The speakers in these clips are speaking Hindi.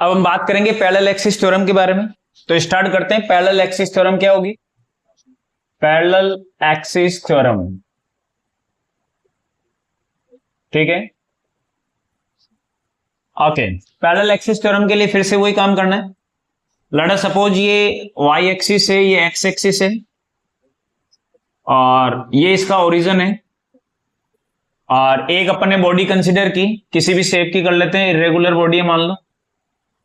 अब हम बात करेंगे पैरेलल एक्सिस थ्योरम के बारे में। तो स्टार्ट करते हैं। पैरेलल एक्सिस थ्योरम क्या होगी? पैरेलल एक्सिस थ्योरम, ठीक है, ओके। पैरेलल एक्सिस थ्योरम के लिए फिर से वही काम करना है। लेट अस सपोज ये वाई एक्सिस है, ये एक्स एक्सिस है, और ये इसका ओरिजिन है, और एक अपन ने बॉडी कंसीडर की, किसी भी शेप की कर लेते हैं, इरेगुलर बॉडी है मान लो,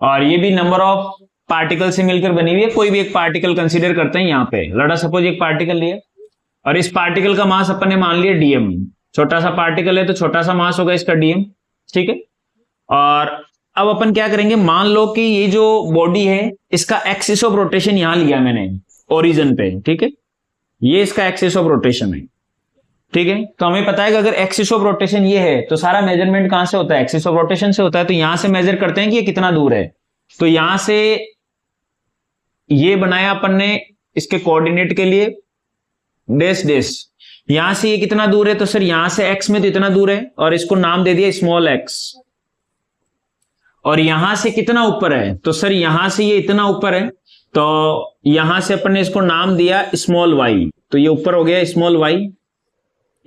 और ये भी नंबर ऑफ पार्टिकल से मिलकर बनी हुई है। कोई भी एक पार्टिकल कंसीडर करते हैं यहाँ पे। लेट अस सपोज एक पार्टिकल लिया, और इस पार्टिकल का मास अपन ने मान लिया डीएम। छोटा सा पार्टिकल है तो छोटा सा मास होगा इसका डीएम, ठीक है। और अब अपन क्या करेंगे, मान लो कि ये जो बॉडी है इसका एक्सिस ऑफ रोटेशन यहां लिया मैंने ओरिजिन पे, ठीक है, ये इसका एक्सिस ऑफ रोटेशन है, ठीक है। तो हमें पता है कि अगर एक्सिस ऑफ रोटेशन ये है तो सारा मेजरमेंट कहां से होता है? एक्सिस ऑफ रोटेशन से होता है। तो यहां से मेजर करते हैं कि ये कितना दूर है। तो यहां से ये बनाया अपन ने इसके कोऑर्डिनेट के लिए डैश डैश, यहां से ये कितना दूर है? तो सर यहां से एक्स में तो इतना दूर है, और इसको नाम दे दिया स्मॉल एक्स। और यहां से कितना ऊपर है? तो सर यहां से ये इतना ऊपर है, तो यहां से अपन ने इसको नाम दिया स्मॉल वाई। तो ये ऊपर हो गया स्मॉल वाई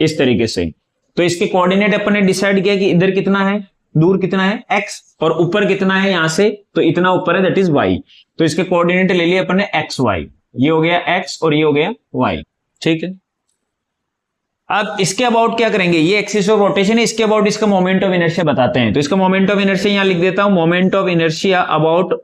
इस तरीके से। तो इसके कोऑर्डिनेट अपन ने डिसाइड किया कि इधर कितना है, दूर कितना है x, और ऊपर कितना है यहां से, तो इतना ऊपर है, दैट इज y। तो इसके कोऑर्डिनेट ले लिए अपन ने x y, ये हो गया x और ये हो गया y, ठीक है। अब इसके अबाउट क्या करेंगे, ये एक्सिस ऑफ रोटेशन है, इसके अबाउट इसका मोमेंट ऑफ इनर्शिया बताते हैं। तो इसका मोमेंट ऑफ इनर्शिया यहां लिख देता हूं, moment of inertia about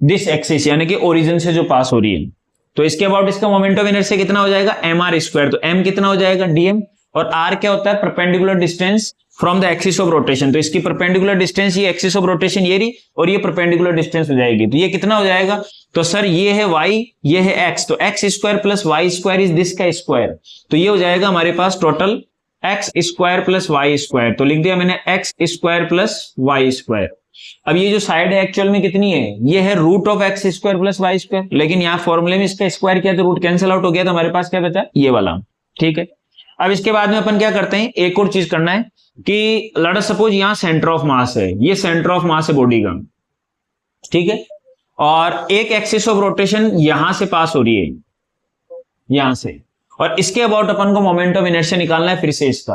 this axis, यानी कि ओरिजिन से जो पास हो रही है। तो इसके अबाउट इसका मोमेंट ऑफ इनर्शिया कितना हो जाएगा? M R square. तो एम कितना हो जाएगा? डीएम। और आर क्या होता है? Perpendicular distance from the axis of rotation. तो इसकी परपेंडिकुलर डिस्टेंस, ये एक्सिस ऑफ रोटेशन ये रही, और ये परपेंडिकुलर डिस्टेंस हो जाएगी। तो ये कितना हो जाएगा? तो सर ये है y, ये है x, तो x square plus Y square is this का स्क्वायर। तो ये हो जाएगा हमारे पास total x square plus Y square. तो लिख दिया मैंने x square plus Y square. अब ये जो साइड है एक्चुअल में कितनी है? ये है root of X square plus Y square, लेकिन यहाँ फॉर्मूले में इसका स्क्वायर किया तो रूट कैंसिल आउट हो गया, तो हमारे पास क्या बचा? ये वाला, ठीक है। अब इसके बाद में अपन क्या करते हैं, एक और चीज करना है कि लेट अस सपोज यहाँ सेंटर ऑफ मास है, ये सेंटर ऑफ मास है बॉडी का, ठीक है, और एक एक्सिस ऑफ रोटेशन यहां से पास हो रही है, यहां से, और इसके अबाउट अपन को मोमेंट ऑफ इनर्शिया निकालना है फिर से इसका।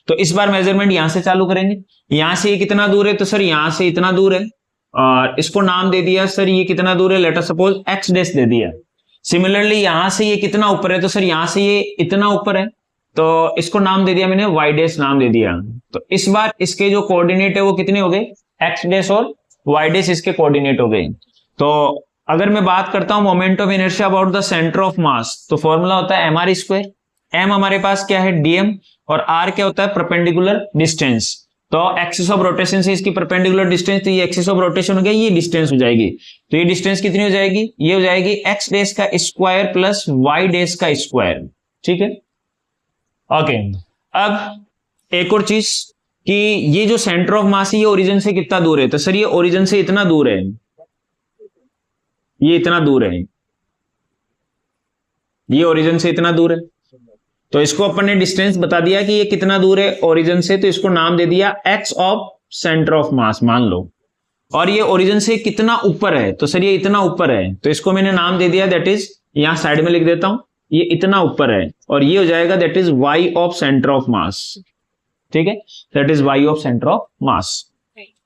तो इस बार मेजरमेंट यहां से चालू करेंगे। यहां से ये कितना दूर है? तो सर यहां से इतना दूर है, और इसको नाम दे दिया सर ये कितना दूर है, let us suppose x dash दे दिया। सिमिलरली यहां से ये कितना ऊपर है? तो सर यहां से ये इतना ऊपर है, तो इसको नाम दे दिया मैंने वाई डैश नाम दे दिया। तो इस बार इसके जो कोऑर्डिनेट है वो कितने हो गए? एक्स डैश और वाई डैश इसके कोऑर्डिनेट हो गए। तो अगर मैं बात करता हूं moment of inertia about the centre of मास, तो फॉर्मूला होता है एम आर स्क्वायर। एम हमारे पास क्या है? डीएम, और आर क्या होता है? Perpendicular distance. तो एक्सिस ऑफ रोटेशन से इसकी परपेंडिकुलर डिस्टेंस, तो ये एक्सिस ऑफ रोटेशन हो गया, ये डिस्टेंस हो जाएगी। तो ये डिस्टेंस कितनी हो जाएगी? ये हो जाएगी एक्स डैश का स्क्वायर प्लस वाई डैश का स्क्वायर, ठीक है, ओके। अब एक और चीज कि ये जो सेंटर ऑफ मास है ये ओरिजिन से कितना दूर है? तो सर ये ओरिजिन से इतना दूर है, ये इतना दूर है, ये ओरिजिन से इतना दूर है। तो इसको अपन ने डिस्टेंस बता दिया कि ये कितना दूर है ओरिजिन से, तो इसको नाम दे दिया एक्स ऑफ सेंटर ऑफ मास मान लो। और ये ओरिजिन से कितना ऊपर है? तो सर ये इतना ऊपर है, तो इसको मैंने नाम दे दिया, दैट इज, यहां साइड में लिख देता हूं, ये इतना ऊपर है, और ये हो जाएगा that is Y of centre of mass, ठीक है, that is Y of centre of mass,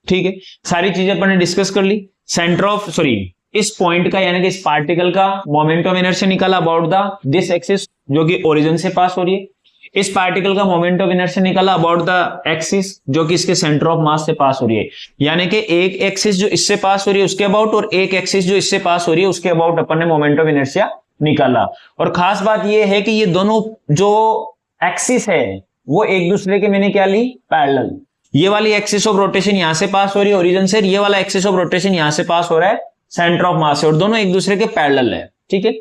ठीक है। सारी चीजें अपन ने डिस्कस कर ली। सेंटर ऑफ, सॉरी, इस पॉइंट का यानी कि इस पार्टिकल का मोमेंट ऑफ इनर्शिया निकाला अबाउट द दिस एक्सिस जो कि ओरिजिन से पास हो रही है। इस पार्टिकल का मोमेंट ऑफ इनर्शिया निकाला अबाउट द एक्सिस जो कि इसके सेंटर ऑफ मास से पास हो रही है, यानी कि एक एक्सिस जो इससे पास हो रही है उसके अबाउट, और एक एक्सिस जो इससे पास हो रही है उसके अबाउट अपन ने मोमेंट ऑफ इनर्शिया निकाला। और खास बात यह है कि ये दोनों जो एक्सिस है वो एक दूसरे के मैंने क्या ली? पैरेलल। ये वाली एक्सिस ऑफ रोटेशन यहां से पास हो रही है ओरिजिन से, ये वाला एक्सिस ऑफ रोटेशन यहां से पास हो रहा है सेंटर ऑफ मास से, और दोनों एक दूसरे के पैरेलल है, ठीक है।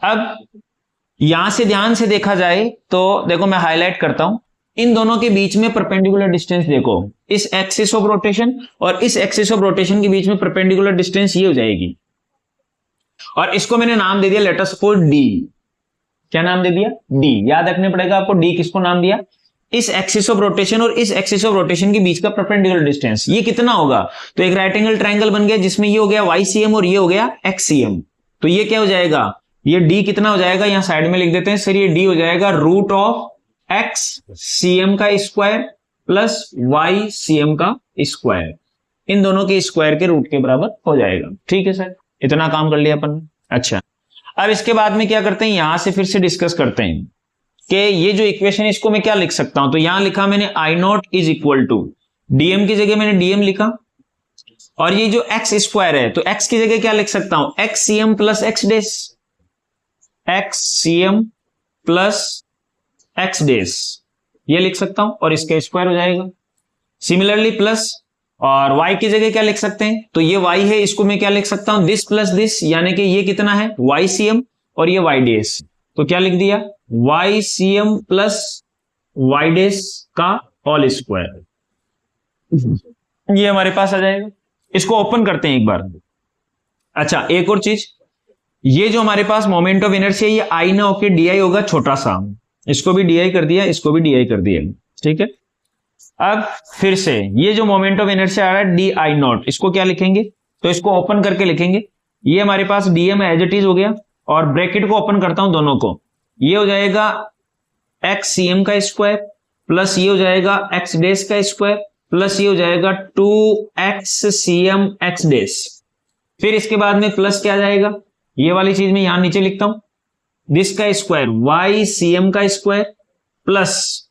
अब यहां से ध्यान से देखा जाए तो देखो मैं हाईलाइट करता हूं, इन दोनों के बीच में परपेंडिकुलर डिस्टेंस देखो, इस एक्सिस ऑफ रोटेशन और इस एक्सिस ऑफ रोटेशन के बीच में परपेंडिकुलर डिस्टेंस ये हो जाएगी, और इसको मैंने नाम दे दिया लेट अस सपोज डी। क्या नाम दे दिया? डी। याद रखने पड़ेगा आपको डी किसको नाम दिया? इस एक्सिस ऑफ रोटेशन और इस एक्सिस ऑफ रोटेशन के बीच का परपेंडिकुलर डिस्टेंस ये कितना होगा। तो एक राइट एंगल ट्रायंगल बन गया जिसमें ये हो गया YCM और ये हो गया XCM। तो ये क्या हो जाएगा, ये D कितना हो जाएगा, यहां साइड में लिख देते हैं सर, ये D हो जाएगा रूट ऑफ XCM का स्क्वायर प्लस YCM का स्क्वायर, इन दोनों के स्क्वायर के रूट के बराबर हो जाएगा। ठीक है सर, इतना काम कर लिया अपन ने। अच्छा, अब इसके बाद में क्या करते हैं, यहां से फिर से डिस्कस करते हैं कि ये जो इक्वेशन है इसको मैं क्या लिख सकता हूं। तो यहां लिखा मैंने I0 is equal to DM की जगह मैंने DM लिखा, और ये जो x स्क्वायर है तो x की जगह क्या लिख सकता हूं, XCM प्लस x डेस, XCM प्लस x डेस ये लिख सकता हूं और इसका स्क्वायर हो जाएगा। सिमिलरली प्लस, और y की जगह क्या लिख सकते हैं, तो ये y है, इसको मैं क्या लिख सकता हूं, दिस प्लस दिस, यानी कि ये कितना है YCM और ये y डेस, तो क्या लिख दिया YCM प्लस y डेस का होल स्क्वायर, ये हमारे पास आ जाएगा। इसको ओपन करते हैं एक बार। अच्छा, एक और चीज, ये जो हमारे पास मोमेंट ऑफ इनर्शिया ये I ना होके DI होगा छोटा सा, इसको भी DI कर दिया, इसको भी DI कर दिया। ठीक है, अब फिर से ये जो मोमेंट ऑफ इनर्शिया आ रहा है DI0, इसको क्या लिखेंगे, तो इसको ओपन करके लिखेंगे। ये हमारे पास DM एज इट इज हो गया, और ब्रैकेट को ओपन करता हूं दोनों को, ये हो जाएगा XCM का स्क्वायर प्लस ये हो जाएगा x डेस का स्क्वायर प्लस ये हो जाएगा 2XCM x डेस। फिर इसके बाद में प्लस क्या आ जाएगा, ये वाली चीज मैं यहां नीचे लिखता हूं, दिस का स्क्वायर YCM का स्क्वायर प्लस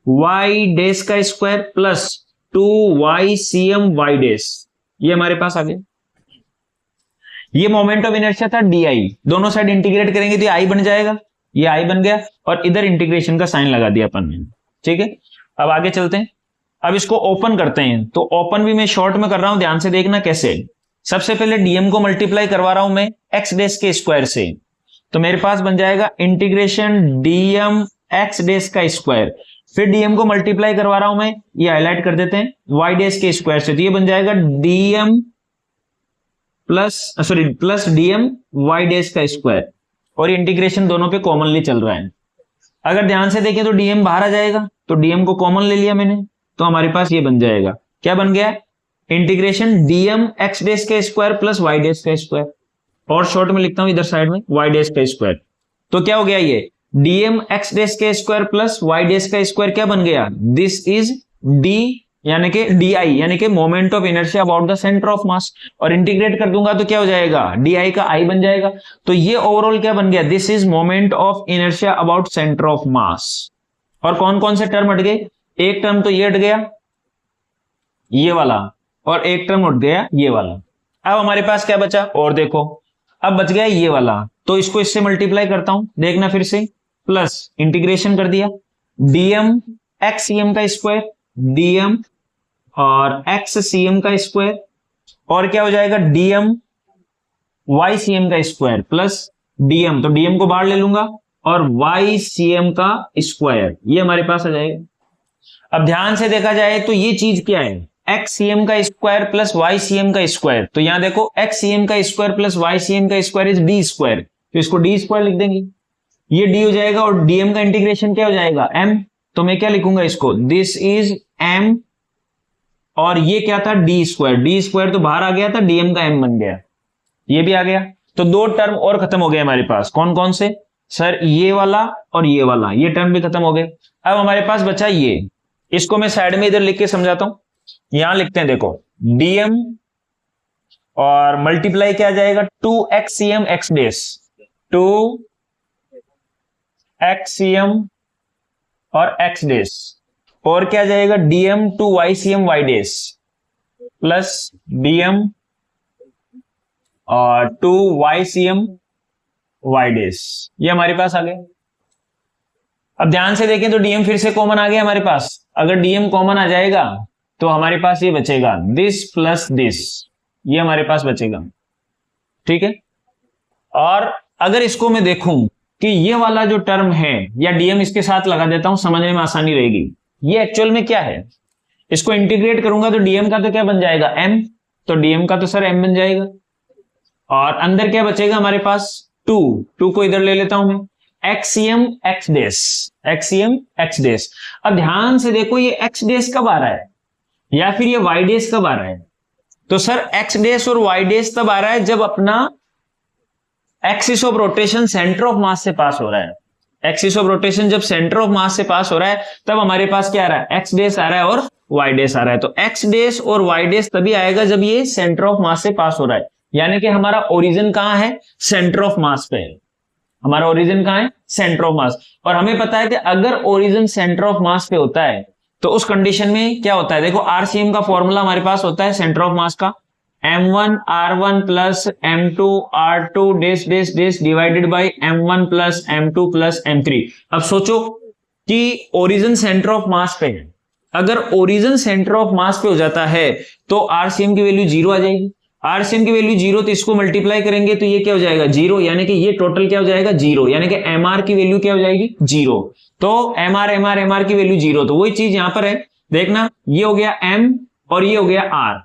y डेस का स्क्वायर प्लस 2YCM y डेस, ये हमारे पास आ गया। ये मोमेंट ऑफ इनर्शिया था DI, दोनों साइड इंटीग्रेट करेंगे तो ये I बन जाएगा, ये I बन गया, और इधर इंटीग्रेशन का साइन लगा दिया अपन ने। ठीक है, अब आगे चलते हैं। अब इसको ओपन करते हैं, तो ओपन भी मैं शॉर्ट में कर रहा हूं, ध्यान से देखना कैसे। सबसे पहले DM को मल्टीप्लाई करवा रहा हूं मैं x डेस के स्क्वायर से, तो मेरे पास बन जाएगा इंटीग्रेशन DM x डेस का स्क्वायर, फिर DM को मल्टीप्लाई करवा रहा हूं मैं, ये हाईलाइट कर देते हैं y डेस के स्क्वायर से, तो ये बन जाएगा DM प्लस DM y डेस का स्क्वायर, और इंटीग्रेशन दोनों पे कॉमनली चल रहा है। अगर ध्यान से देखें तो DM बाहर आ जाएगा, तो DM को कॉमन ले लिया मैंने, तो हमारे पास ये बन जाएगा, क्या बन गया, इंटीग्रेशन DM x डेस का स्क्वायर प्लस y डेस का स्क्वायर, और शॉर्ट में लिखता हूं इधर साइड में y डेस का स्क्वायर। तो क्या हो गया, ये DM x डेस का स्क्वायर प्लस y डेस का स्क्वायर क्या बन गया, दिस इज D यानी कि DI यानी कि moment of inertia about the centre of मास, और इंटीग्रेट कर दूंगा तो क्या हो जाएगा, DI का I बन जाएगा। तो ये ओवरऑल क्या बन गया, this is moment of inertia about centre of मास। और कौन कौन से टर्म हट गए, एक टर्म तो ये हट गया ये वाला, और एक टर्म हट गया ये वाला। अब हमारे पास क्या बचा, और देखो अब बच गया ये वाला, तो इसको इससे मल्टीप्लाई करता हूं, देखना फिर से, प्लस इंटीग्रेशन कर दिया DM XCM का स्क्वायर, DM और XCM का स्क्वायर, और क्या हो जाएगा DM YCM का स्क्वायर प्लस DM, तो DM को बाहर ले लूंगा, और YCM का स्क्वायर, ये हमारे पास आ जाएगा। अब ध्यान से देखा जाए तो ये चीज क्या है, XCM का स्क्वायर प्लस YCM का स्क्वायर, तो यहां देखो XCM का स्क्वायर प्लस YCM का स्क्वायर इज D स्क्वायर, तो इसको D स्क्वायर लिख देंगे, ये D हो जाएगा, और DM का इंटीग्रेशन क्या हो जाएगा M, तो मैं क्या लिखूंगा इसको, दिस इज M, और ये क्या था D स्क्वायर तो बाहर आ गया था, DM का M बन गया, ये भी आ गया। तो दो टर्म और खत्म हो गए हमारे पास, कौन कौन से सर, ये वाला और ये वाला, ये टर्म भी खत्म हो गए। अब हमारे पास बचा ये, इसको मैं साइड में इधर लिख के समझाता हूं, यहां लिखते हैं, देखो DM और मल्टीप्लाई क्या आ जाएगा 2XCM x डेस, 2XCM और x डेस, और क्या आ जाएगा DM 2YCM y dash plus DM और 2YCM y डेस, ये हमारे पास आ गए। अब ध्यान से देखें तो DM फिर से कॉमन आ गया हमारे पास, अगर DM कॉमन आ जाएगा तो हमारे पास ये बचेगा दिस प्लस दिस, ये हमारे पास बचेगा। ठीक है, और अगर इसको मैं देखूं कि ये वाला जो टर्म है, या DM इसके साथ लगा देता हूं, समझने में आसानी रहेगी, ये एक्चुअल में क्या है, इसको इंटीग्रेट करूंगा तो DM का तो क्या बन जाएगा M, तो DM का तो सर M बन जाएगा, और अंदर क्या बचेगा हमारे पास 2 को इधर ले लेता हूं मैं, एक्सियम एक्स डेस, एक्सियम एक्स डेस। अब ध्यान से देखो ये एक्स डेस कब आ रहा है या फिर ये वाई डेस कब आ रहा है। तो सर एक्स डेस और वाई डेस तब आ रहा है जब अपना axis of rotation centre of मास से पास हो रहा है। एक्सिस ऑफ रोटेशन जब सेंटर ऑफ मास से पास हो रहा है तब हमारे पास क्या आ रहा है, एक्स डेस आ रहा है और वाई डेस आ रहा है। तो एक्स डेस और वाई डेस तभी आएगा जब ये सेंटर ऑफ मास से पास हो रहा है, यानी कि हमारा ओरिजिन कहां है, सेंटर ऑफ मास पे है। हमारा ओरिजिन कहां है, सेंटर ऑफ मास। और हमें पता है कि अगर ओरिजिन सेंटर ऑफ मास पे होता है तो उस कंडीशन में क्या होता है, देखो आरसीएम का फॉर्मूला हमारे पास होता है सेंटर ऑफ मास का, m1 r1 plus m2 r2 dash dash dash divided by m1 plus m2 plus m3। अब सोचो कि ओरिजिन सेंटर ऑफ मास पे है, अगर ओरिजिन सेंटर ऑफ मास पे हो जाता है तो आरसीएम की वैल्यू 0 आ जाएगी। आरसीएम की वैल्यू 0 तो इसको मल्टीप्लाई करेंगे तो ये क्या हो जाएगा 0, यानी कि ये टोटल क्या हो जाएगा 0, यानी कि एमआर की वैल्यू क्या हो जाएगी 0। तो एमआर की वैल्यू 0, तो वही चीज यहां पर है, देखना ये हो गया m और ये हो गया r,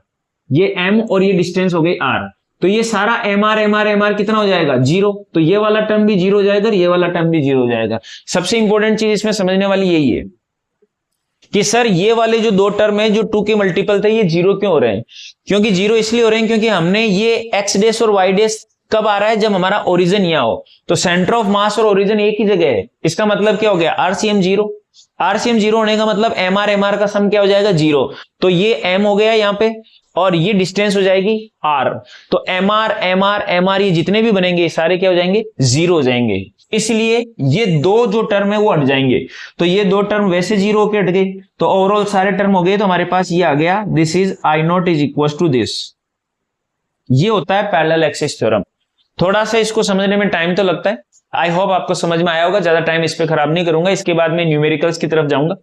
ये m और ये डिस्टेंस हो गई r, तो ये सारा एमआर कितना हो जाएगा 0। तो ये वाला टर्म भी 0 हो जाएगा, ये वाला टर्म भी 0 हो जाएगा। सबसे इंपॉर्टेंट चीज इसमें समझने वाली यही है कि सर ये वाले जो दो टर्म है जो 2 के मल्टीपल थे ये 0 क्यों हो रहे हैं, क्योंकि 0 इसलिए हो रहे हैं क्योंकि हमने ये एक्स डेस और वाई डेस कब आ रहा है, जब हमारा ओरिजिन यहां हो। तो सेंटर ऑफ मास और ओरिजिन एक ही जगह है, इसका मतलब क्या हो गया आरसीएम 0। आरसीएम 0 होने का मतलब एमआर का सम क्या हो जाएगा 0। तो ये m हो गया यहां पे और ये डिस्टेंस हो जाएगी r। तो एमआर ये जितने भी बनेंगे सारे क्या हो जाएंगे 0 हो जाएंगे, इसलिए ये दो जो टर्म है वो हट जाएंगे। तो ये दो टर्म वैसे 0 होके हट गए, तो ओवरऑल सारे टर्म हो गए। तो हमारे पास ये आ गया, this is I not is equal to this. ये होता है पैरेलल एक्सिस थ्योरम। थोड़ा सा इसको समझने में टाइम तो लगता है, आई होप आपको समझ में आया होगा, ज्यादा टाइम इस पे खराब नहीं करूंगा। इसके बाद में न्यूमेरिकल्स की तरफ जाऊंगा।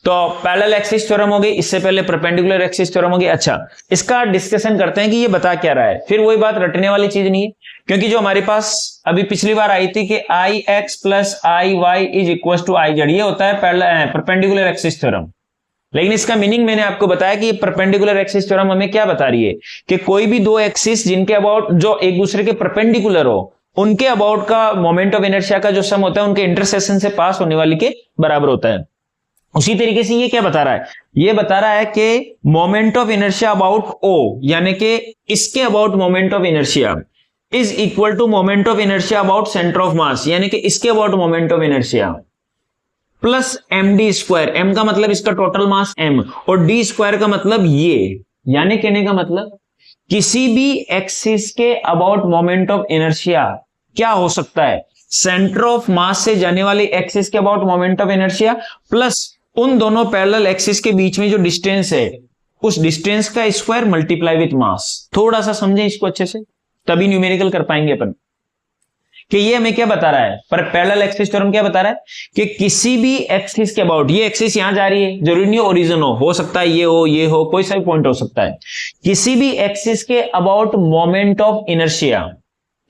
तो पैरेलल एक्सिस थ्योरम हो गई, इससे पहले परपेंडिकुलर एक्सिस थ्योरम हो गई। अच्छा, इसका डिस्कशन करते हैं कि ये बता क्या रहा है। फिर वही बात, रटने वाली चीज नहीं है, क्योंकि जो हमारे पास अभी पिछली बार आई थी कि I x plus I y is equal to I z, ये होता है परपेंडिकुलर एक्सिस थ्योरम। लेकिन इसका मीनिंग मैंने आपको बताया कि ये परपेंडिकुलर एक्सिस थ्योरम हमें क्या बता रही है कि कोई भी दो एक्सिस जिनके अबाउट जो एक दूसरे के परपेंडिकुलर हो, उनके अबाउट का मोमेंट ऑफ इनर्शिया का जो सम होता है उनके इंटरसेक्शन से पास होने वाली के बराबर होता है। उसी तरीके से ये क्या बता रहा है, ये बता रहा है कि moment of inertia about O, यानी कि इसके about moment of inertia is equal to moment of inertia about centre of mass, यानी कि इसके about moment of inertia plus M D square. M का मतलब इसका टोटल मास m और डी स्क्वायर का मतलब ये, यानी कहने का मतलब किसी भी एक्सिस के अबाउट मोमेंट ऑफ इनर्शिया क्या हो सकता है, सेंटर ऑफ मास से जाने वाली एक्सिस के about moment of inertia plus उन दोनों पैरेलल एक्सिस के बीच में जो डिस्टेंस है उस डिस्टेंस का स्क्वायर मल्टीप्लाई विथ मास। थोड़ा सा समझें इसको अच्छे से, तभी न्यूमेरिकल कर पाएंगे अपन। कि ये हमें क्या बता रहा है, पर पैरेलल एक्सिस थ्योरम क्या बता रहा है कि किसी भी एक्सिस के अबाउट, ये एक्सिस यहां जा रही है, जरूरी नहीं ओरिजिन हो सकता है ये हो कोई सा भी पॉइंट हो सकता है। किसी भी एक्सिस के अबाउट मोमेंट ऑफ इनर्शिया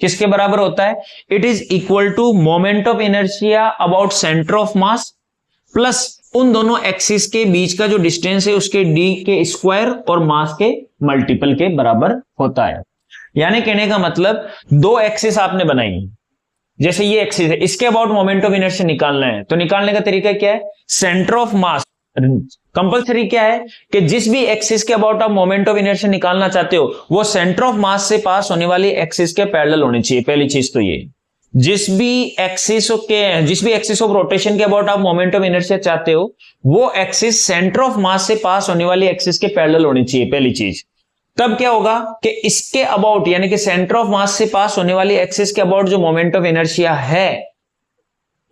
किसके बराबर होता है, it is equal to moment of inertia about centre of mass plus उन दोनों एक्सिस के बीच का जो डिस्टेंस है उसके डी के स्क्वायर और मास के मल्टीपल के बराबर होता है। यानी कहने का मतलब दो एक्सिस आपने बनाई, जैसे ये एक्सिस है, इसके अबाउट मोमेंट ऑफ इनर्शिया निकालना है, तो निकालने का तरीका क्या है, सेंटर ऑफ मास कंपलसरी क्या है कि जिस भी एक्सिस के अबाउट आप मोमेंट ऑफ इनर्शिया निकालना चाहते हो वो सेंटर ऑफ मास से पास होने वाली एक्सिस के पैरेलल होनी चाहिए। पहली चीज तो ये, जिस भी एक्सिस ऑफ रोटेशन के अबाउट आप मोमेंट ऑफ इनर्शिया चाहते हो वो एक्सिस सेंटर ऑफ मास से पास होने वाली एक्सिस के पैरेलल होनी चाहिए, पहली चीज। तब क्या होगा कि इसके अबाउट यानी कि सेंटर ऑफ मास से पास होने वाली एक्सिस के अबाउट जो मोमेंट ऑफ इनर्शिया है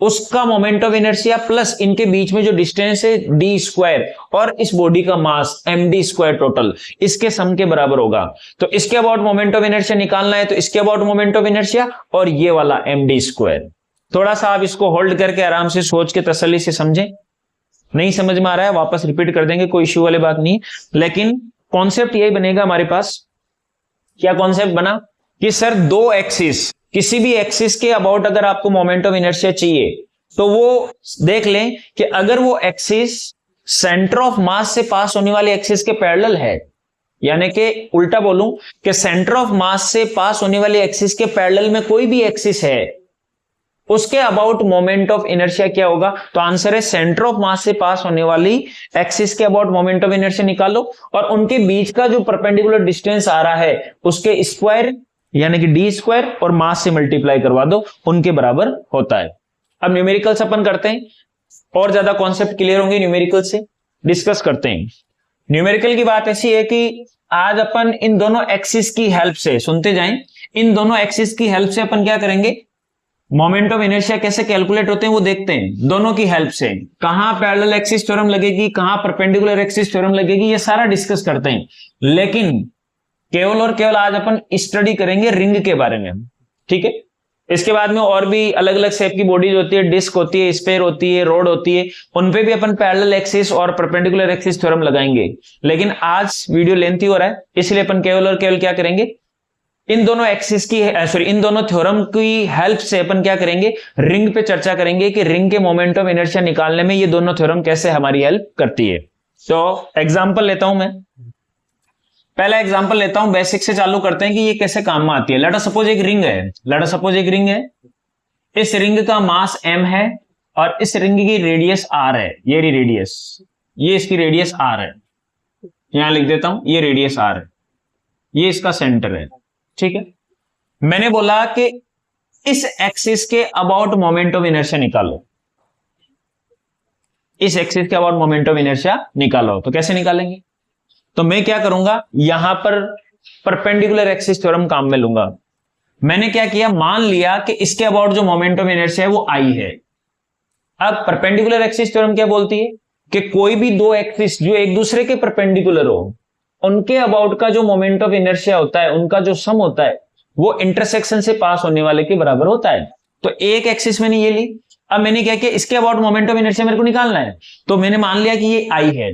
उसका मोमेंट ऑफ इनर्शिया प्लस इनके बीच में जो डिस्टेंस है डी स्क्वायर और इस बॉडी का मास एम डी स्क्वायर टोटल, इसके सम के बराबर होगा। तो इसके अबाउट मोमेंट ऑफ इनर्शिया निकालना है तो इसके अबाउट मोमेंट ऑफ इनर्शिया और ये वाला एम डी स्क्वायर। थोड़ा सा आप इसको होल्ड करके आराम से सोच के तसल्ली से समझें। नहीं समझ में आ रहा है वापस रिपीट कर देंगे, कोई इश्यू वाली बात नहीं, लेकिन कॉन्सेप्ट यही बनेगा हमारे पास। क्या कॉन्सेप्ट बना कि सर दो एक्सिस, किसी भी एक्सिस के अबाउट अगर आपको मोमेंट ऑफ इनर्शिया चाहिए तो वो देख लें कि अगर वो एक्सिस सेंटर ऑफ मास से पास होने वाले एक्सिस के पैरेलल है, यानी कि उल्टा बोलूं कि सेंटर ऑफ मास से पास होने वाले एक्सिस के पैरेलल में कोई भी एक्सिस है, उसके अबाउट मोमेंट ऑफ इनर्शिया क्या होगा? तो आंसर है सेंटर ऑफ मास से पास होने वाली एक्सिस के अबाउट मोमेंट ऑफ इनर्शिया निकालो और उनके बीच का जो परपेंडिकुलर डिस्टेंस आ रहा है उसके स्क्वायर यानी कि डी स्क्वायर और मास से मल्टीप्लाई करवा दो, उनके बराबर होता है। अब न्यूमेरिकल्स अपन करते हैं और ज्यादा कॉन्सेप्ट क्लियर होंगे न्यूमेरिकल से, डिस्कस करते हैं। न्यूमेरिकल की बात ऐसी है कि आज अपन इन दोनों एक्सिस की हेल्प से, सुनते जाएं, इन दोनों एक्सिस की हेल्प से अपन क्या करेंगे, मोमेंट ऑफ इनर्शिया कैसे कैलकुलेट होते हैं वो देखते हैं। दोनों की हेल्प से कहां पैरेलल एक्सिस थ्योरम लगेगी, कहां परपेंडिकुलर एक्सिस थ्योरम लगेगी, ये सारा डिस्कस करते हैं। लेकिन केवल और केवल आज अपन स्टडी करेंगे रिंग के बारे में, ठीक है। इसके बाद में और भी अलग अलग शेप की बॉडीज होती है, डिस्क होती है, स्फीयर होती है, रोड होती है, उनपे भी अपन पैरेलल एक्सिस और परपेंडिकुलर एक्सिस थ्योरम लगाएंगे। लेकिन आज वीडियो लेंथी हो रहा है, इसलिए अपन केवल और केवल क्या करेंगे, इन दोनों एक्सिस की इन दोनों थ्योरम की हेल्प से अपन क्या करेंगे, रिंग पे चर्चा करेंगे कि रिंग के मोमेंट ऑफ इनर्शिया निकालने में ये दोनों थ्योरम कैसे हमारी हेल्प करती है। तो एग्जांपल लेता हूं मैं, पहला एग्जांपल लेता हूं, बेसिक से चालू करते हैं कि ये कैसे काम में आती है। लेट अस सपोज एक रिंग है, लेट अस सपोज एक रिंग है, इस रिंग का मास m है और इस रिंग की रेडियस r है, ये रेडियस, ये इसकी रेडियस r है, यहां लिख देता हूं, ये रेडियस r है, ये इसका सेंटर है, ठीक है। मैंने बोला कि इस एक्सिस के अबाउट मोमेंट ऑफ इनर्शिया निकालो, इस एक्सिस के अबाउट मोमेंट ऑफ इनर्शिया निकालो। तो कैसे निकालेंगे? तो मैं क्या करूंगा, यहां पर परपेंडिकुलर एक्सिस थ्योरम काम में लूंगा। मैंने क्या किया, मान लिया कि इसके अबाउट जो मोमेंट ऑफ इनर्शिया है वो आई है। अब परपेंडिकुलर एक्सिस थ्योरम क्या बोलती है कि कोई भी दो एक्सिस जो एक दूसरे के परपेंडिकुलर हो, उनके अबाउट का जो मोमेंट ऑफ इनर्शिया होता है, उनका जो सम होता है, वो इंटरसेक्शन से पास होने वाले के बराबर होता है। तो एक एक्सिस मैंने ये ली, अब मैंने क्या किया, इसके अबाउट मोमेंट ऑफ इनर्शिया मेरे को निकालना है। तो मैंने मान लिया कि ये आई है।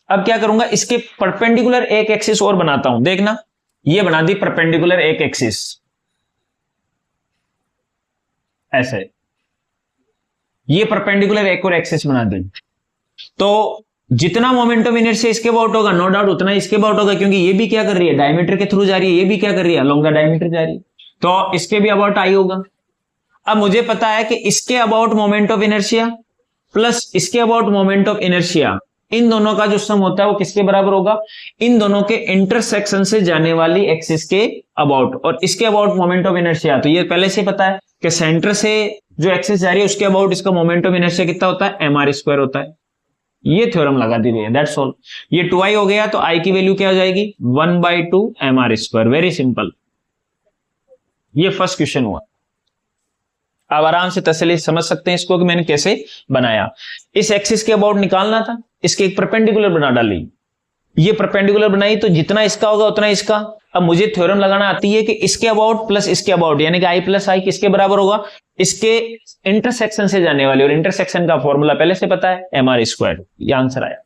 अब क्या करूंगा, इसके परपेंडिकुलर एक एक्सिस और बनाता हूं, देखना, ये बना दी परपेंडिकुलर एक एक्सिस, ऐसे ये परपेंडिकुलर एक और एक्सिस बना दी। तो जितना मोमेंट ऑफ इनर्शिया इसके अबाउट होगा, नो डाउट उतना इसके अबाउट होगा, क्योंकि ये भी क्या कर रही है, डायमीटर के थ्रू जा रही है, ये भी क्या कर रही है, अलोंग द डायमीटर जा रही है, तो इसके भी अबाउट आई होगा। अब मुझे पता है कि इसके about moment of inertia plus इसके अबाउट मोमेंट ऑफ इनर्शिया, इन दोनों का जो सम होता है वो किसके बराबर होगा, इन दोनों के इंटरसेक्शन से जाने वाली एक्सिस के अबाउट। और इसके अबाउट मोमेंट ऑफ इनर्शिया, तो ये पहले से पता है कि सेंटर से जो एक्सिस जा रही है उसके अबाउट इसका मोमेंट ऑफ इनर्शिया कितना होता है, mr² होता है। ये थ्योरम लगा दी गई है, दैट्स ऑल। ये 2i हो गया, तो i की वैल्यू क्या हो जाएगी, 1/2 mr², वेरी सिंपल। ये फर्स्ट क्वेश्चन हुआ। अब आराम से तसल्ली समझ सकते हैं इसको कि मैंने कैसे बनाया। इस एक्सिस के अबाउट निकालना था, इसके एक परपेंडिकुलर बना डाली, ये परपेंडिकुलर बनाई, तो जितना इसका होगा उतना इसका। अब मुझे थ्योरम लगाना आती है कि इसके अबाउट प्लस इसके अबाउट यानी कि i प्लस आई किसके बराबर होगा, इसके इंटरसेक्शन से जाने वाले, और इंटरसेक्शन का फॉर्मूला पहले से पता है, mr²। ये आंसर आया।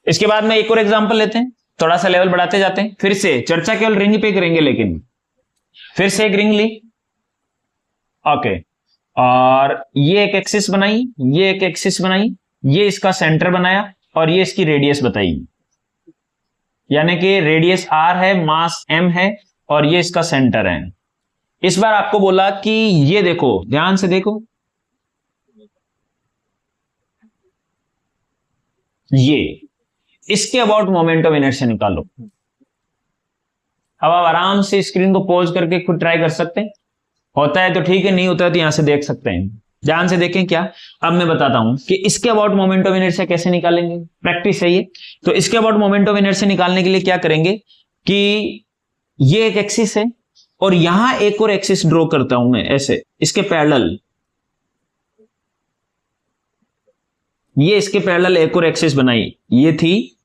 इसके बाद में एक और एग्जांपल लेते हैं, थोड़ा सा लेवल बढ़ाते जाते हैं। फिर से चर्चा केवल रिंग पे करेंगे, लेकिन फिर से एक रिंग ली, ओके, और ये एक एक्सिस बनाई, ये एक एक्सिस बनाई, ये इसका सेंटर बनाया और ये इसकी रेडियस बताई, यानी कि रेडियस r है, मास m है और ये इसका सेंटर है। इस बार आपको बोला कि ये देखो, ध्यान से देखो, ये इसके अबाउट मोमेंट ऑफ इनर्शिया निकालो। अब आप आराम से स्क्रीन को पॉज करके खुद ट्राई कर सकते हैं, होता है तो ठीक है, नहीं होता है तो यहां से देख सकते हैं। ध्यान से देखें क्या, अब मैं बताता हूं कि इसके अबाउट मोमेंट ऑफ इनर्शिया कैसे निकालेंगे, प्रैक्टिस है ये। तो इसके अबाउट मोमेंट ऑफ इनर्शिया निकालने के लिए क्या करेंगे कि ये एक एक्सिस है और यहां एक और एक्सिस ड्रॉ करता हूं मैं, ऐसे इसके पैरेलल, ये इसके पैरेलल एक और एक्सिस बनाई, ये थी,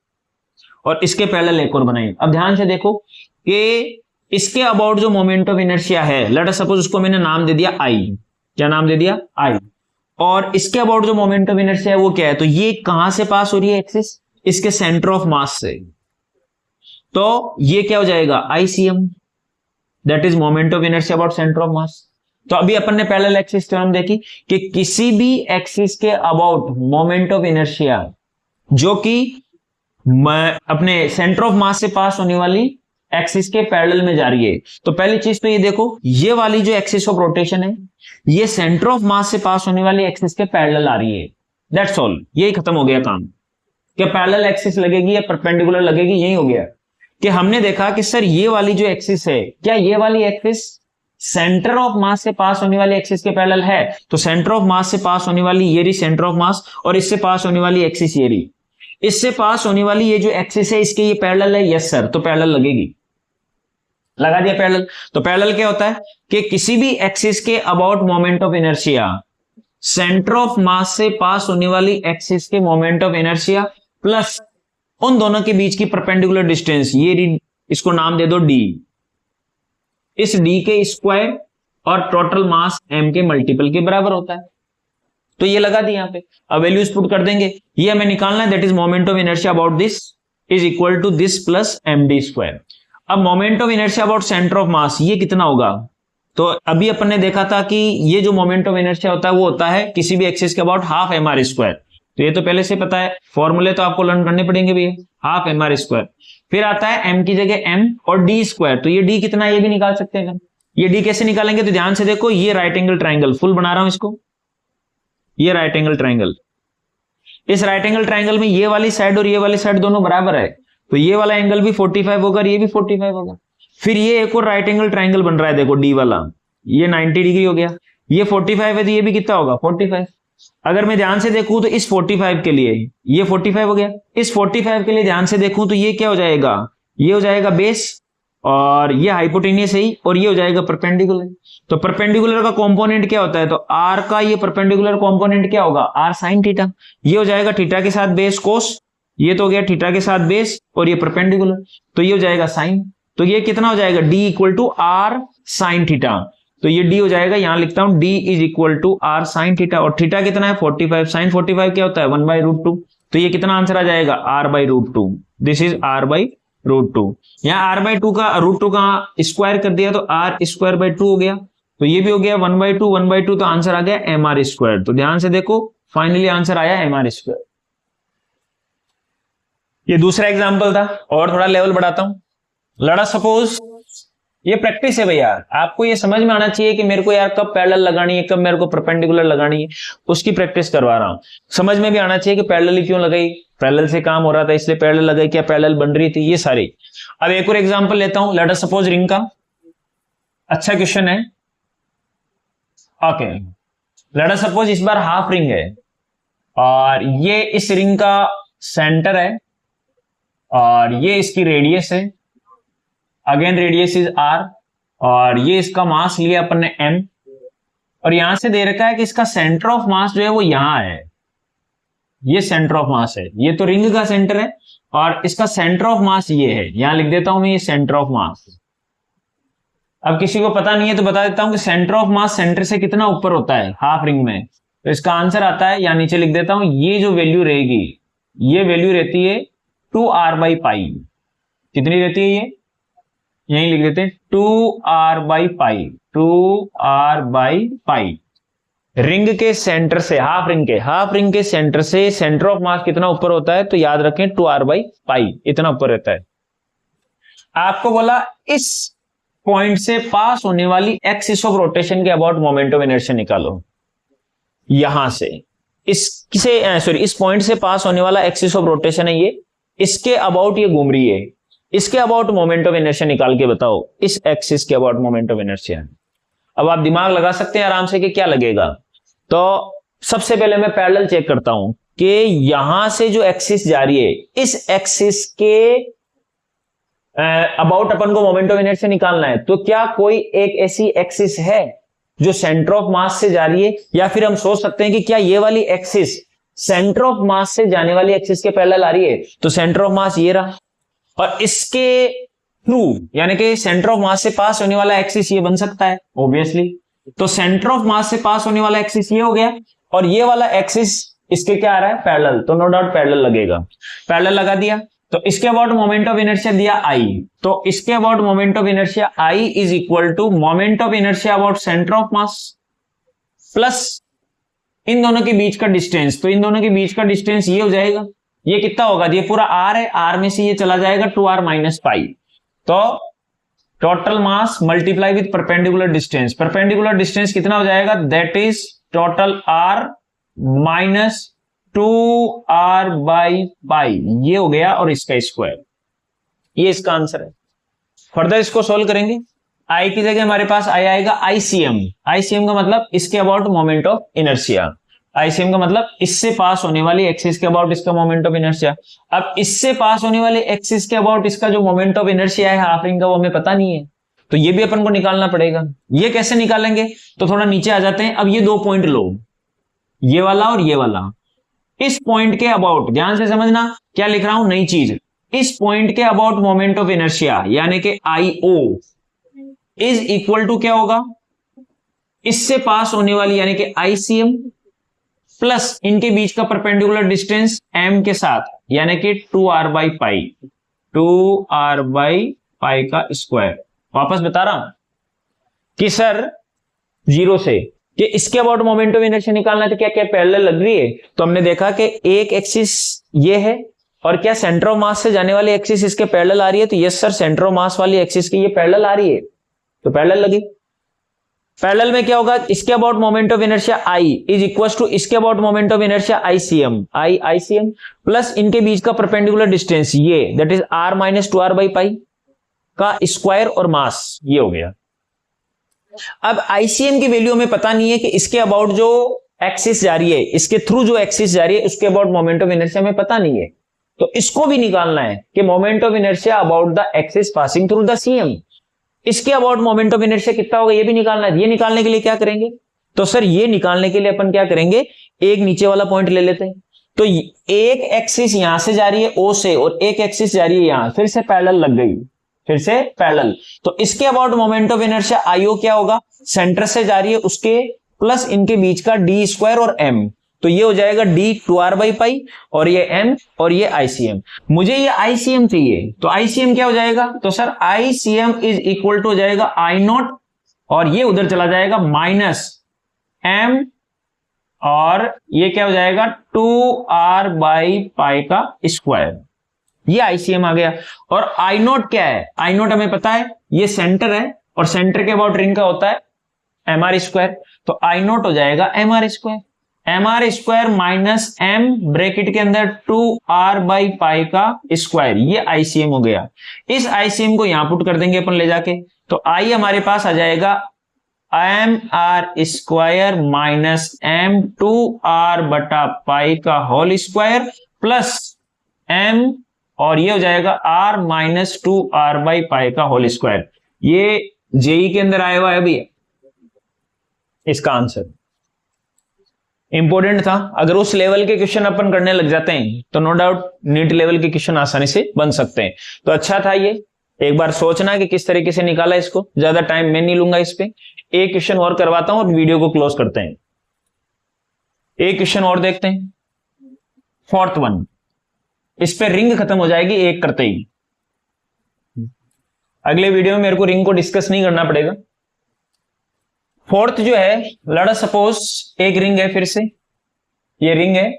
और इसके पैरेलल एक और बनाई। अब ध्यान से देखो कि इसके अबाउट जो मोमेंट ऑफ इनर्शिया है, लेट अस सपोज उसको मैंने नाम दे दिया आई, क्या नाम दे दिया, आई, और इसके अबाउट जो मोमेंट ऑफ इनर्शिया है वो क्या है, तो ये कहां से पास हो रही है एक्सिस, इसके सेंटर ऑफ मास से, तो ये क्या हो जाएगा, ICM, that is moment of inertia about centre of मास। तो अभी अपन ने पैरेलल एक्सिस थ्योरम देखी कि किसी भी एक्सिस के अबाउट मोमेंट ऑफ इनर्शिया जो कि अपने सेंटर ऑफ मास से पास होने वाली एक्सिस के पैरेलल में जा रही है, तो पहली चीज तो ये देखो, ये वाली जो एक्सिस ऑफ रोटेशन है, ये सेंटर ऑफ मास से पास होने वाली एक्सिस के पैरेलल आ रही है। दैट्स ऑल, यही खत्म हो गया काम। क्या पैरेलल एक्सिस लगेगी या परपेंडिकुलर लगेगी, यही हो गया। कि हमने देखा कि सर ये वाली जो एक्सिस है, क्या ये वाली एक्सिस सेंटर ऑफ मास से पास होने वाली एक्सिस के पैरेलल है? तो सेंटर ऑफ मास से पास होने वाली ये रही सेंटर ऑफ मास, और इससे पास होने वाली एक्सिस ये रही। इससे पास होने वाली ये जो एक्सिस है इसके ये पैरेलल है। यस सर, तो पैरेलल लगेगी। लगा दिया पैरेलल। तो पैरेलल क्या होता है कि किसी भी एक्सिस के about moment of inertia, centre of मास से पास होने वाली एक्सिस के मोमेंट ऑफ इनर्शिया प्लस उन दोनों के बीच की परपेंडिकुलर डिस्टेंस, ये इसको नाम दे दो डी। इस डी के स्क्वायर और टोटल मास एम के मल्टीपल के बराबर होता है। तो ये लगा दी यहां पे। अब वैल्यूज पुट कर देंगे। ये हमें निकालना है, that is moment of inertia about this is equal to this plus M D square. अब moment of inertia about centre of mass ये कितना होगा? तो अभी अपन ने देखा था कि ये जो मोमेंट ऑफ इनर्शिया होता है वो होता है किसी भी एक्सिस के about half M R square. तो ये तो पहले से पता है, फॉर्मूले तो आपको लर्न करने पड़ेंगे भैया। हाफ एम आर स्क्वायर, फिर आता है एम की जगह एम और डी स्क्वायर। तो ये डी कितना है ये भी निकाल सकते हैं। ये डी कैसे निकालेंगे? तो ध्यान से देखो, ये राइट एंगल ट्राइंगल फुल बना रहा हूं इसको, ये राइट एंगल ट्राइंगल। इस राइट एंगल ट्राइंगल में ये वाली साइड और ये वाली साइड दोनों बराबर है, तो ये वाला एंगल भी 45 होगा और ये भी 45 होगा। फिर ये एक और राइट एंगल ट्राइंगल बन रहा है, देखो डी वाला, ये 90 डिग्री हो गया। ये 45 है तो ये भी कितना होगा? 45। अगर मैं ध्यान से देखूं तो इस 45 के लिए ये 45 हो गया, इस 45 के लिए ध्यान से देखूं तो ये क्या हो जाएगा? ये हो जाएगा बेस, और ये हाइपोटेनियस है और ये हो जाएगा परपेंडिकुलर। तो परपेंडिकुलर का कंपोनेंट क्या होता है? तो आर का ये परपेंडिकुलर कंपोनेंट क्या होगा? R sine theta. ये हो जाएगा थीटा के साथ बेस कोस, ये तो हो गया थीटा के साथ बेस, और ये परपेंडिकुलर, तो ये हो जाएगा साइन। तो ये कितना हो जाएगा? D equal to R sine theta. तो ये डी हो जाएगा, यहां लिखता हूं D is equal to R sine theta, और थीटा कितना है? 45। साइन 45 क्या होता है? 1/√2। तो ये कितना आंसर आ जाएगा? r/√2। This is r/√2। यहाँ r/2 का √2 का स्क्वायर कर दिया तो r²/2 हो गया। तो ये भी हो गया 1/2 1/2, तो आंसर आ गया mr²। तो ध्यान से देखो, फाइनली आंसर आया mr²। ये दूसरा एग्जाम्पल था, और थोड़ा लेवल बढ़ाता हूं। लड़ा सपोज, ये प्रैक्टिस है भैया, आपको ये समझ में आना चाहिए कि मेरे को यार कब पैरेलल लगानी है, कब मेरे को परपेंडिकुलर लगानी है, उसकी प्रैक्टिस करवा रहा हूं। समझ में भी आना चाहिए कि पैरेलल क्यों लगाई, पैरेलल से काम हो रहा था इसलिए पैरेलल लगाई, क्या पैरेलल बन रही थी, ये सारी। अब एक और एग्जांपल लेता हूं, लेट अस सपोज रिंग का। अच्छा क्वेश्चन है। ओके, लेट अस सपोज इस बार हाफ रिंग है, और ये इस रिंग का सेंटर है, और ये इसकी रेडियस है, अगेन रेडियस इज आर, और ये इसका मास लिया अपन ने m, और यहां से दे रखा है कि इसका सेंटर ऑफ मास जो है वो यहां है, ये सेंटर ऑफ मास है। ये तो रिंग का सेंटर है और इसका सेंटर ऑफ मास ये है, यहां लिख देता हूं मैं ये सेंटर ऑफ मास। अब किसी को पता नहीं है तो बता देता हूं कि सेंटर ऑफ मास सेंटर से कितना ऊपर होता है हाफ रिंग में। तो इसका आंसर आता है, यहां नीचे लिख देता हूं, ये जो वैल्यू रहेगी, ये वैल्यू रहती है 2r/π। कितनी रहती है ये? यही लिख देते हैं 2r/π। 2r/π रिंग के सेंटर से, हाफ रिंग के सेंटर से सेंटर ऑफ मास कितना ऊपर होता है? तो याद रखें 2r/π इतना ऊपर रहता है। आपको बोला इस पॉइंट से पास होने वाली एक्सिस ऑफ रोटेशन के अबाउट मोमेंट ऑफ इनर्शिया निकालो। यहां से इस पॉइंट से पास होने वाला एक्सिस ऑफ रोटेशन है ये, इसके अबाउट ये घूम रही है, इसके अबाउट मोमेंट ऑफ इनर्शिया निकाल के बताओ, इस एक्सिस के अबाउट मोमेंट ऑफ इनर्शिया। अब आप दिमाग लगा सकते हैं आराम से कि क्या लगेगा। तो सबसे पहले मैं पैरेलल चेक करता हूं कि यहां से जो एक्सिस जा रही है, इस एक्सिस के अबाउट अपन को मोमेंट ऑफ इनर्शिया निकालना है। तो क्या कोई एक ऐसी एक्सिस है जो सेंटर ऑफ मास से जा रही है, या फिर हम सोच सकते हैं कि क्या ये वाली एक्सिस सेंटर ऑफ मास से जाने वाली एक्सिस के पैरेलल आ रही है? तो सेंटर ऑफ मास ये रहा, और इसके थ्रू यानी कि सेंटर ऑफ मास से पास होने वाला एक्सिस ये बन सकता है ऑब्वियसली। तो सेंटर ऑफ मास से पास होने वाला एक्सिस ये हो गया, और ये वाला एक्सिस इसके क्या आ रहा है? पैरेलल। तो नो डाउट पैरेलल लगेगा। पैरेलल लगा दिया, तो इसके अबाउट मोमेंट ऑफ इनर्शिया दिया I, तो इसके about moment of inertia I is equal to moment of inertia about centre of mass plus इन दोनों के बीच का डिस्टेंस। तो इन दोनों के बीच का डिस्टेंस ये हो जाएगा, ये कितना होगा? ये पूरा r है, r में से ये चला जाएगा 2r - π। तो total mass multiply with perpendicular distance, perpendicular distance कितना हो जाएगा, that is total R minus 2r by pi, ये हो गया और इसका स्क्वायर, ये इसका आंसर है। फर्दर इसको सोल्व करेंगे, आई की जगह हमारे पास आई आएगा आईसीएम, आईसीएम का मतलब इसके about moment of inertia, ICM का मतलब इससे पास होने वाली एक्सिस के अबाउट इसका मोमेंट ऑफ इनर्शिया। अब इससे पास होने वाली एक्सिस के अबाउट इसका जो मोमेंट ऑफ इनर्शिया है हाफ रिंग का, वो हमें पता नहीं है, तो ये भी अपन को निकालना पड़ेगा। ये कैसे निकालेंगे, तो थोड़ा नीचे आ जाते हैं। अब ये दो पॉइंट लो, ये वाला और ये वाला, इस पॉइंट के अबाउट ध्यान से समझना क्या लिख रहा हूं, नई चीज, इस पॉइंट के अबाउट मोमेंट ऑफ इनर्शिया यानी कि IO इज इक्वल टू क्या होगा, इससे पास होने वाली यानी कि ICM प्लस इनके बीच का परपेंडिकुलर डिस्टेंस m के साथ यानी कि 2r by pi, 2r by pi का स्क्वायर। वापस बता रहा हूं कि सर जीरो से कि इसके अबाउट मोमेंट ऑफ इनर्शिया निकालना है, तो क्या क्या पैरेलल लग रही है, तो हमने देखा कि एक एक्सिस ये है और क्या सेंटर ऑफ मास से जाने वाली एक्सिस इसके पैरेलल आ रही है, तो यस सर सेंटर ऑफ मास वाली एक्सिस की ये पैरेलल आ रही है, तो पैरेलल लगी। पैरेलल में क्या होगा, इसके about moment of inertia I is equal to इसके about moment of inertia ICM plus इनके बीच का परपेंडिकुलर डिस्टेंस ये that is r minus 2r by pi का स्क्वायर और मास, ये हो गया। अब ICM की वैल्यू हमें पता नहीं है कि इसके अबाउट जो एक्सिस जा रही है, इसके थ्रू जो एक्सिस जा रही है उसके अबाउट मोमेंट ऑफ इनर्शिया हमें पता नहीं है, तो इसको भी निकालना है कि moment of inertia about the axis passing through the CM, इसके अबाउट मोमेंट ऑफ इनर्शिया कितना होगा ये भी निकालना है। ये निकालने के लिए क्या करेंगे, तो सर ये निकालने के लिए अपन क्या करेंगे, एक नीचे वाला पॉइंट ले लेते हैं, तो एक एक्सिस यहां से जा रही है O से और एक एक्सिस जा रही है यहां, फिर से पैरेलल लग गई, फिर से पैरेलल, तो इसके about moment of inertia IO क्या होगा, सेंटर से जा रही है उसके प्लस इनके बीच का d स्क्वायर और m, तो ये हो जाएगा d 2r बाई पाई और ये m और ये ICM। मुझे ये ICM चाहिए, तो ICM क्या हो जाएगा, तो sir ICM is equal to हो जाएगा I नॉट और ये उधर चला जाएगा माइनस m और ये क्या हो जाएगा 2r बाई पाई का स्क्वायर, ये ICM आ गया। और I नॉट क्या है, I नॉट हमें पता है ये सेंटर है और सेंटर के अबाउट रिंग का होता है mr स्क्वायर, तो I नॉट हो जाएगा mr square, mr square minus m bracket के अंदर 2r बाई पाई का स्क्वायर, ये ICM हो गया। इस ICM को यहां पुट कर देंगे अपन ले जाके, तो I हमारे पास आ जाएगा mr square minus m 2r बटा पाई का होल स्क्वायर प्लस m और ये हो जाएगा r minus 2r by pi का होल स्क्वायर। ये जेई के अंदर आया हुआ है अभी, इसका आंसर इंपॉर्टेंट था। अगर उस लेवल के क्वेश्चन अपन करने लग जाते हैं तो नो डाउट नीट लेवल के क्वेश्चन आसानी से बन सकते हैं। तो अच्छा था ये, एक बार सोचना कि किस तरीके से निकाला इसको, ज्यादा टाइम मैं नहीं लूंगा इस पे। एक क्वेश्चन और करवाता हूं और वीडियो को क्लोज करते हैं। एक क्वेश्चन और देखते हैं, फोर्थ वन, इस पे रिंग खत्म हो जाएगी एक करते ही। अगले वीडियो में मेरे को रिंग को डिस्कस नहीं करना पड़ेगा। फोर्थ जो है, लेट अस सपोज एक रिंग है, फिर से ये रिंग है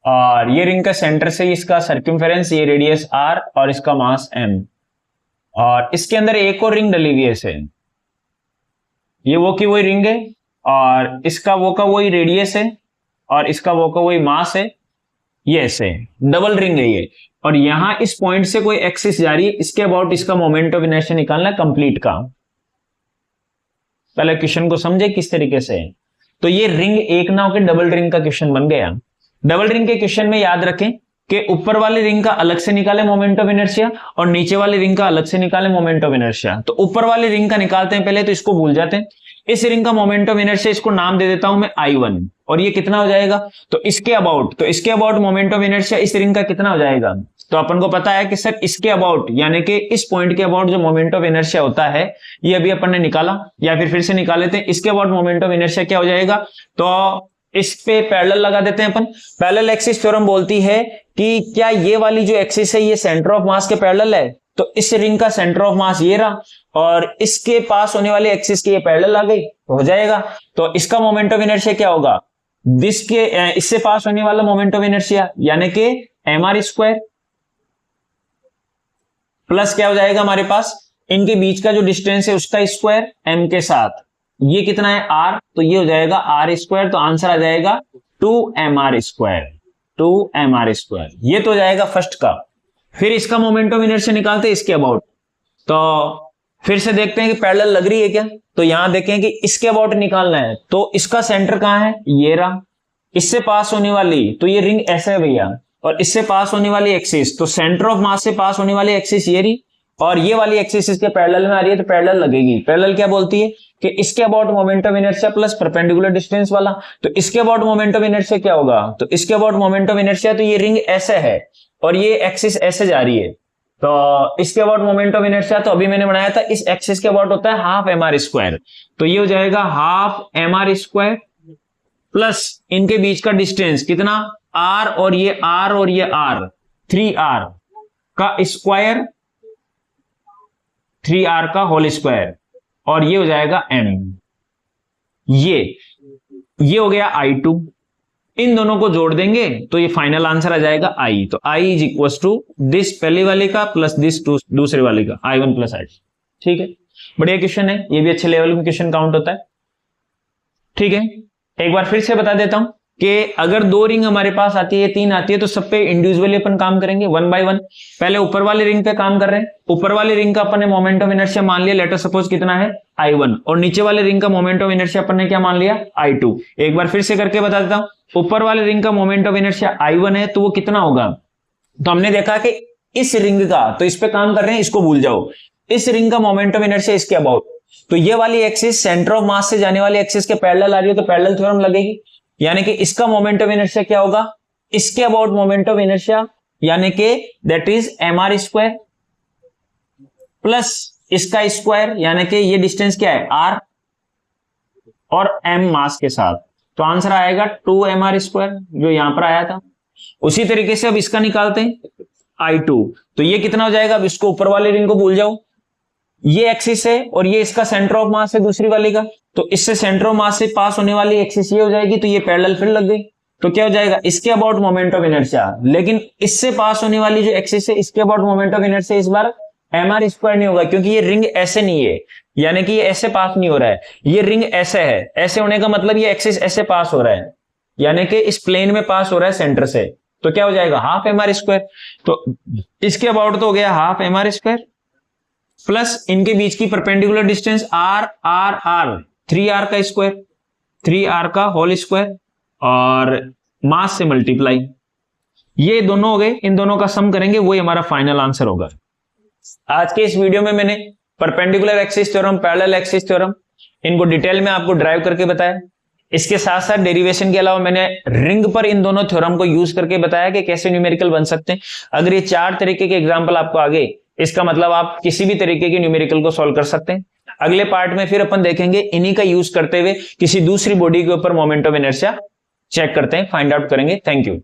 और ये रिंग का सेंटर से इसका सर्कमफेरेंस, ये रेडियस r और इसका मास m, और इसके अंदर एक और रिंग डली हुई है ऐसे, ये वो की वही रिंग है और इसका वो का वही रेडियस है और इसका वो का वही मास है, ये ऐसे डबल रिंग है ये, और यहां इस पॉइंट से कोई एक्सिस जा रही है, इसके अबाउट इसका मोमेंट ऑफ इनर्शिया निकालना कंप्लीट का। पहले क्वेश्चन को समझे किस तरीके से है। तो ये रिंग एक ना होकर डबल रिंग का क्वेश्चन बन गया। डबल रिंग के क्वेश्चन में याद रखें कि ऊपर वाली रिंग का अलग से निकाले मोमेंट ऑफ इनर्शिया और नीचे वाली रिंग का अलग से निकाले मोमेंट ऑफ इनर्शिया। तो ऊपर वाली रिंग का निकालते हैं पहले, तो इसको भूल जाते हैं। इस रिंग का मोमेंट ऑफ इनर्शिया, इसको नाम दे देता हूं मैं I1, और ये कितना हो जाएगा, तो इसके अबाउट मोमेंट ऑफ इनर्शिया इस रिंग का कितना हो जाएगा। तो अपन को पता है कि सर इसके अबाउट यानी कि इस पॉइंट के अबाउट जो मोमेंट ऑफ इनर्शिया होता है, ये अभी अपन ने निकाला, या फिर से निकाल लेते हैं। इसके अबाउट मोमेंट ऑफ इनर्शिया क्या हो जाएगा, तो इस पे पैरेलल लगा देते हैं अपन। पैरेलल एक्सिस थ्योरम बोलती है कि क्या ये वाली जो एक्सिस है ये सेंटर ऑफ मास के पैरेलल है, तो इस रिंग का सेंटर ऑफ मास ये रहा और इसके पास होने वाली एक्सिस की ये पैरेलल आ गई, हो जाएगा। तो इसका मोमेंट ऑफ इनर्शिया क्या होगा, इससे पास होने वाला मोमेंट ऑफ इनर्शिया यानी कि mr स्क्वायर प्लस क्या हो जाएगा हमारे पास इनके बीच का जो डिस्टेंस है उसका स्क्वायर m के साथ, ये कितना है r, तो ये हो जाएगा r स्क्वायर, तो आंसर आ जाएगा 2mr स्क्वायर, 2mr स्क्वायर। ये तो हो जाएगा फर्स्ट का। फिर इसका मोमेंट ऑफ इनर्शिया निकालते हैं इसके अबाउट। तो फिर से देखते हैं कि पैरेलल लग रही है क्या, तो यहां देखें कि इसके अबाउट निकालना है, तो इसका सेंटर कहां है, ये रहा। इससे पास होने वाली, तो ये रिंग ऐसे है भैया, और इससे पास होने वाली एक्सिस, तो सेंटर ऑफ मास से पास होने वाली एक्सिस ये रही, और ये वाली एक्सिस इसके पैरेलल में आ रही है, तो पैरेलल लगेगी। पैरेलल क्या बोलती है कि इसके about moment of inertia plus perpendicular distance वाला। तो इसके अबाउट मोमेंट ऑफ इनर्शिया क्या होगा, तो इसके अबाउट मोमेंट ऑफ इनर्शिया, तो ये रिंग ऐसे है और ये एक्सिस ऐसे जा रही है, तो इसके अबाउट मोमेंट ऑफ इनर्शिया तो अभी मैंने बनाया था, इस एक्सिस के अबाउट होता है हाफ एम आर स्क्वायर, तो ये हो जाएगा half M R square plus इनके बीच का डिस्टेंस कितना r, और ये r और ये r, 3r का स्क्वायर, 3r का होल स्क्वायर, और ये हो जाएगा m। ये हो गया I2। इन दोनों को जोड़ देंगे तो ये फाइनल आंसर आ जाएगा I। तो I is equal to this पहले वाले का प्लस दिस दूसरे वाले का, I1 प्लस I2। ठीक है, बढ़िया क्वेश्चन है, ये भी अच्छे लेवल में क्वेश्चन काउंट होता है। ठीक है, एक बार फिर से बता देता हूं कि अगर 2 रिंग हमारे पास आती है, 3 आती है, तो सब पे इंडिविजुअली अपन काम करेंगे 1 बाय 1। पहले ऊपर वाले रिंग पे काम कर रहे हैं। ऊपर वाले रिंग का अपन ने मोमेंट ऑफ इनर्शिया मान लिया, लेटर सपोज कितना है I1, और नीचे वाले रिंग का मोमेंट ऑफ इनर्शिया अपन ने क्या मान लिया I2। एक बार फिर से करके बता देता हूं, ऊपर वाले रिंग का मोमेंट ऑफ इनर्शिया I1 है, तो वो कितना होगा, तो हमने देखा कि इस रिंग का, तो इस पे काम कर रहे हैं, इसको भूल जाओ, इस रिंग का मोमेंट ऑफ इनर्शिया इसके अबाउट, तो ये वाली एक्सिस सेंटर ऑफ मास से जाने वाली एक्सिस के पैरेलल आ रही है, तो पैरेलल थ्योरम लगेगी, यानी कि इसका मोमेंट ऑफ इनर्शिया क्या होगा, इसके अबाउट मोमेंट ऑफ इनर्शिया, यानी कि that is mr square plus इसका स्क्वायर, यानी कि ये डिस्टेंस क्या है r, और m मास के साथ, तो आंसर आएगा 2mr स्क्वायर, जो यहां पर आया था। उसी तरीके से अब इसका निकालते हैं I2, तो ये कितना हो जाएगा, अब इसको ऊपर वाले रिंग को भूल जाओ, ये एक्सिस है और ये इसका सेंटर ऑफ मास है दूसरी वाली का, तो इससे सेंटर ऑफ मास से पास होने वाली एक्सिस ये हो जाएगी, तो ये पैरेलल फिर लग गई, तो क्या हो जाएगा, इसके अबाउट मोमेंट ऑफ इनर्शिया, लेकिन इससे पास होने वाली जो एक्सिस है इसके अबाउट मोमेंट ऑफ इनर्शिया इस बार mr स्क्वायर नहीं होगा, क्योंकि ये रिंग ऐसे नहीं है, यानी कि ये ऐसे पास नहीं हो रहा है, ये रिंग ऐसे है, ऐसे होने का मतलब ये एक्सिस ऐसे पास हो रहा है, यानी कि इस प्लेन में पास हो रहा है सेंटर से, तो क्या हो जाएगा हाफ mr स्क्वायर। तो इसके अबाउट तो हो गया हाफ mr स्क्वायर प्लस इनके बीच की perpendicular distance r r r, 3r का स्क्वायर, 3r का होल स्क्वायर, और मास से मल्टीप्लाई, ये दोनों हो गए, इन दोनों का सम करेंगे, वही हमारा फाइनल आंसर होगा। आज के इस वीडियो में मैंने perpendicular axis theorem, parallel axis theorem, इनको डिटेल में आपको ड्राइव करके बताया। इसके साथ साथ डेरिवेशन के अलावा मैंने रिंग पर इन दोनों थ्योरम को यूज करके बताया कि कैसे न्यूमेरिकल बन सकते हैं। अगर ये 4 तरीके के एग्जाम्पल आपको आ गए, इसका मतलब आप किसी भी तरीके के न्यूमेरिकल को सॉल्व कर सकते हैं। अगले पार्ट में फिर अपन देखेंगे इन्हीं का यूज करते हुए किसी दूसरी बॉडी के ऊपर मोमेंट ऑफ इनर्शिया चेक करते हैं, फाइंड आउट करेंगे। Thank you.